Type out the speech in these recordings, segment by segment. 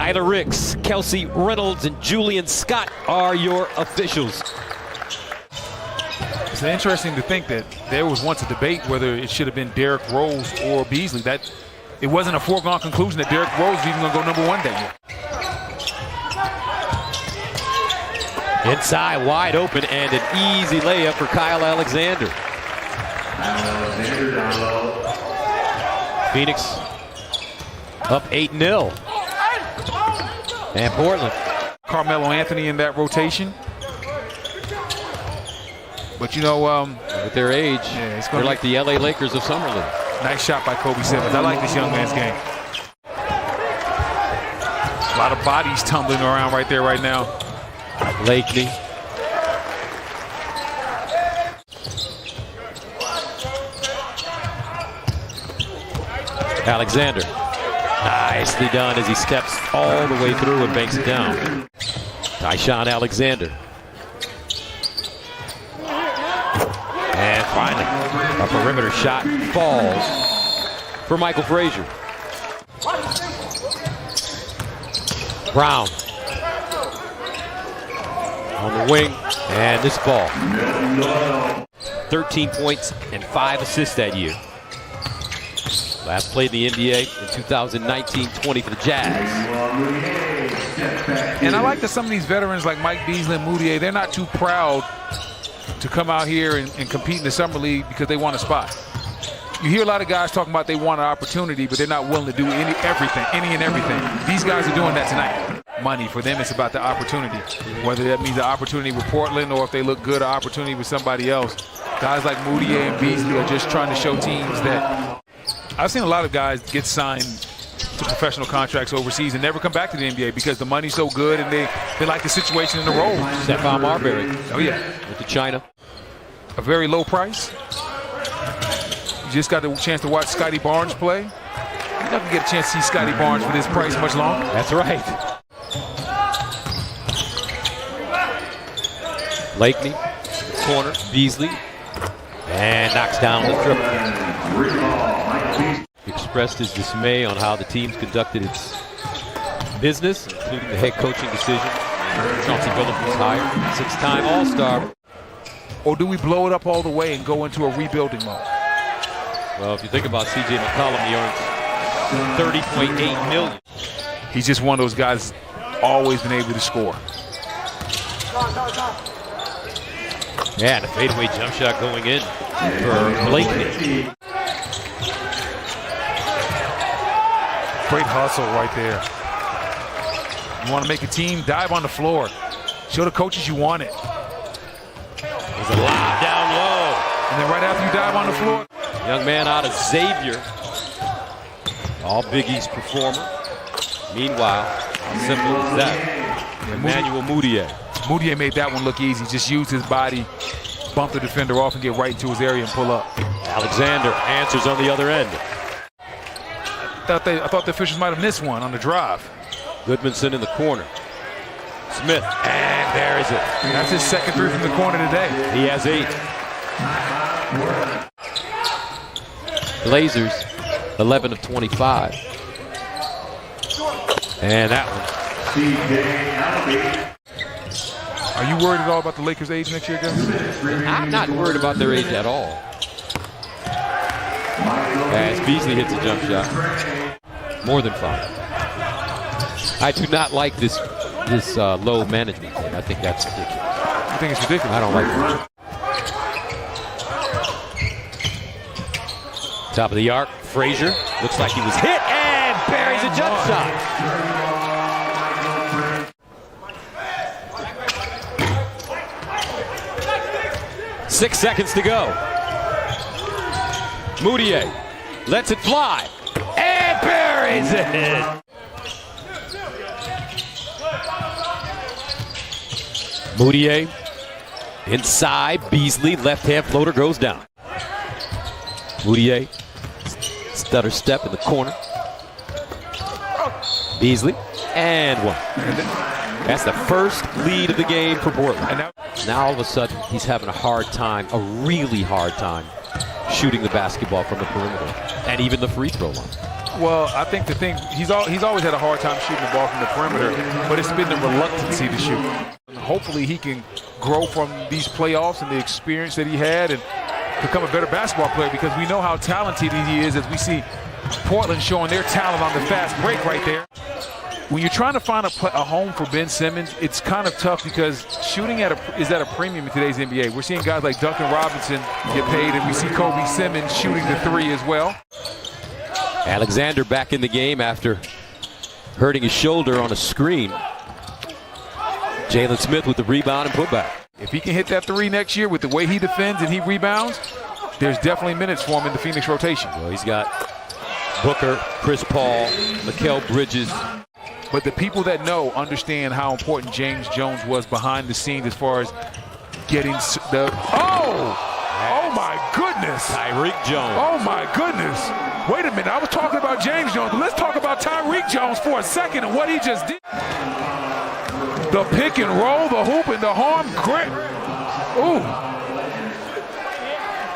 Tyler Ricks, Kelsey Reynolds, and Julian Scott are your officials. It's interesting to think that there was once a debate whether it should have been Derrick Rose or Beasley. That it wasn't a foregone conclusion that Derrick Rose was even going to go number 1 that year. Inside, wide open, and an easy layup for Kyle Alexander. Phoenix up 8-0. And Portland. Carmelo Anthony in that rotation. But you know, with their age, they're like the LA Lakers of Summer League. Nice shot by Kobe Simmons. I like this young man's game. A lot of bodies tumbling around right there right now. Blakeney. Alexander. Nicely done as he steps all the way through and banks it down. Tyshawn Alexander. And finally, a perimeter shot falls for Michael Frazier. Brown on the wing, and this ball. 13 points and 5 assists that year. Last played in the NBA in 2019-20 for the Jazz. And I like that some of these veterans like Mike Beasley and Mudiay, they're not too proud to come out here and compete in the Summer League because they want a spot. You hear a lot of guys talking about they want an opportunity, but they're not willing to do any and everything. These guys are doing that tonight. Money, for them, it's about the opportunity. Whether that means the opportunity with Portland or if they look good, an opportunity with somebody else. Guys like Mudiay and Beasley are just trying to show teams that I've seen a lot of guys get signed to professional contracts overseas and never come back to the NBA because the money's so good and they like the situation and the role. Stephon Marbury. Oh, yeah. Went to China. A very low price. You just got the chance to watch Scotty Barnes play. You're not going to get a chance to see Scotty Barnes for this price much longer. That's right. Blakeney, corner, Beasley, and knocks down the triple. Expressed his dismay on how the team's conducted its business, including the head coaching decision. Chauncey Billups was hired, 6-time All-Star. Or do we blow it up all the way and go into a rebuilding mode? Well, if you think about C.J. McCollum, he earns $30.8 million. He's just one of those guys always been able to score. Yeah, and a fadeaway jump shot going in for Blakeney. Great hustle right there. You want to make a team, dive on the floor. Show the coaches you want it. There's a lob down low. And then right after you dive on the floor. Young man out of Xavier. All Big East performer. Meanwhile, how simple is that? Emmanuel Mudiay. Mudiay made that one look easy. Just use his body, bump the defender off and get right into his area and pull up. Alexander answers on the other end. I thought the officials might have missed one on the drive. Goodmanson in the corner. Smith, and there is it. That's his second three from the corner today. He has 8. Blazers, 11 of 25. And that one. Are you worried at all about the Lakers' age next year, guys? I'm not worried about their age at all. As Beasley hits a jump shot. More than 5. I do not like this low management thing. I think that's ridiculous. I think it's ridiculous. I don't like it. Top of the arc, Frazier. Looks like he was hit and buries a jump shot. 6 seconds to go. Mudiay lets it fly and buries it. Mudiay inside, Beasley, left hand floater goes down. Mudiay, stutter step in the corner. Beasley, and one. That's the first lead of the game for Portland. Now all of a sudden, he's having a hard time, a really hard time, shooting the basketball from the perimeter and even the free throw line. Well, I think the thing, he's always had a hard time shooting the ball from the perimeter, but it's been the reluctancy to shoot. And hopefully he can grow from these playoffs and the experience that he had and become a better basketball player, because we know how talented he is, as we see Portland showing their talent on the fast break right there. When you're trying to find a home for Ben Simmons, it's kind of tough because shooting is at a premium in today's NBA. We're seeing guys like Duncan Robinson get paid, and we see Kobe Simmons shooting the three as well. Alexander back in the game after hurting his shoulder on a screen. Jalen Smith with the rebound and putback. If he can hit that three next year with the way he defends and he rebounds, there's definitely minutes for him in the Phoenix rotation. Well, he's got Booker, Chris Paul, Mikal Bridges. But the people that know understand how important James Jones was behind the scenes as far as getting the... Oh my goodness! Tyreek Jones. Oh my goodness! Wait a minute, I was talking about James Jones, but let's talk about Tyreek Jones for a second and what he just did. The pick and roll, the hoop and the arm grip. Ooh.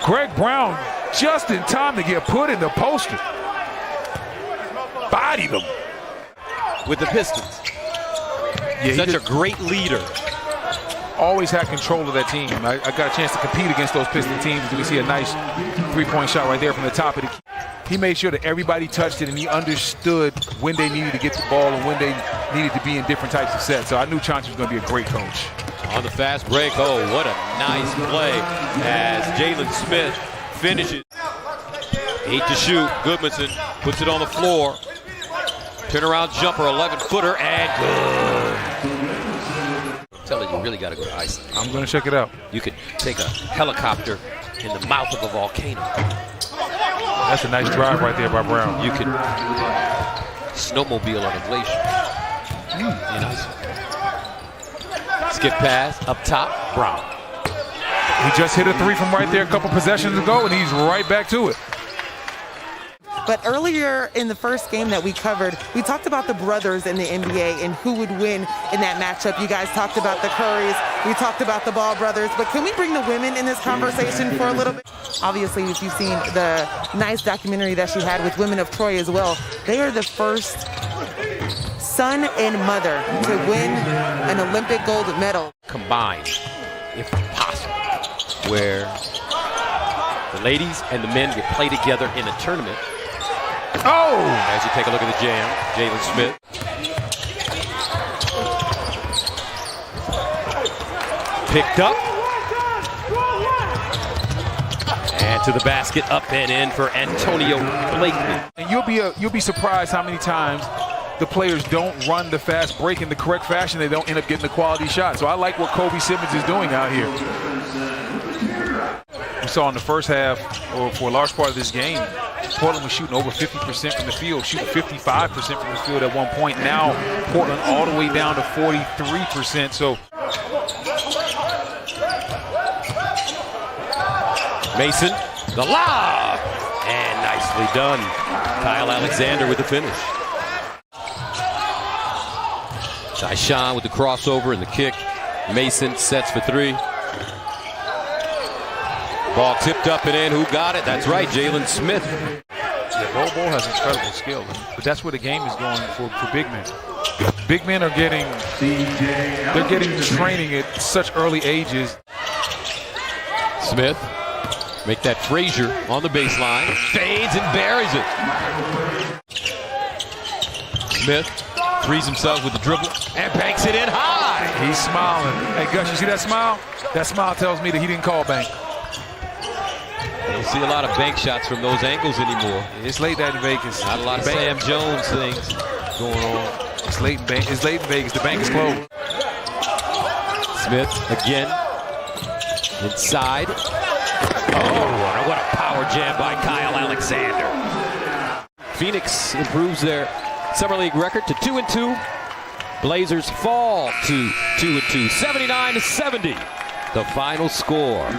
Greg Brown just in time to get put in the poster. Bodied him. With the Pistons. Yeah, Such a great leader. Always had control of that team. I got a chance to compete against those Piston teams. We see a nice three-point shot right there from the top of the key. He made sure that everybody touched it, and he understood when they needed to get the ball and when they needed to be in different types of sets. So I knew Chauncey was going to be a great coach. On the fast break, oh, what a nice play as Jalen Smith finishes. 8 to shoot. Goodmanson puts it on the floor. Turnaround jumper, 11-footer, and good. I'm telling you, really got to go to Iceland. I'm going to check it out. You could take a helicopter in the mouth of a volcano. That's a nice drive right there by Brown. You could snowmobile on a glacier in Iceland. Skip pass, up top, Brown. He just hit a three from right there a couple possessions ago, and he's right back to it. But earlier in the first game that we covered, we talked about the brothers in the NBA and who would win in that matchup. You guys talked about the Currys. We talked about the Ball brothers. But can we bring the women in this conversation for a little bit? Obviously, if you've seen the nice documentary that she had with Women of Troy as well, they are the first son and mother to win an Olympic gold medal. Combined, if possible, where the ladies and the men would play together in a tournament. Oh! As you take a look at the jam, Jalen Smith. Picked up. And to the basket, up and in for Antonio Blakeney. And you'll be surprised how many times the players don't run the fast break in the correct fashion. They don't end up getting the quality shot. So I like what Kobe Simmons is doing out here. We saw in the first half, or for a large part of this game, Portland was shooting over 50% from the field, shooting 55% from the field at one point. Now Portland all the way down to 43%. So Mason, the lob, and nicely done. Kyle Alexander with the finish. Tyshawn with the crossover and the kick. Mason sets for three. Ball tipped up and in. Who got it? That's right, Jalen Smith. Yeah, Bol has incredible skill, but that's where the game is going for big men. Big men are getting training at such early ages. Smith, make that Frazier on the baseline. Fades and buries it. Smith frees himself with the dribble and banks it in high. He's smiling. Hey, Gus, you see that smile? That smile tells me that he didn't call bank. You don't see a lot of bank shots from those angles anymore. It's late night in Vegas. Not a lot of Sam Jones things going on. It's late in Vegas. The bank is closed. Smith again. Inside. Oh, what a power jam by Kyle Alexander. Phoenix improves their Summer League record to 2-2. Blazers fall to 2-2. 79-70. The final score.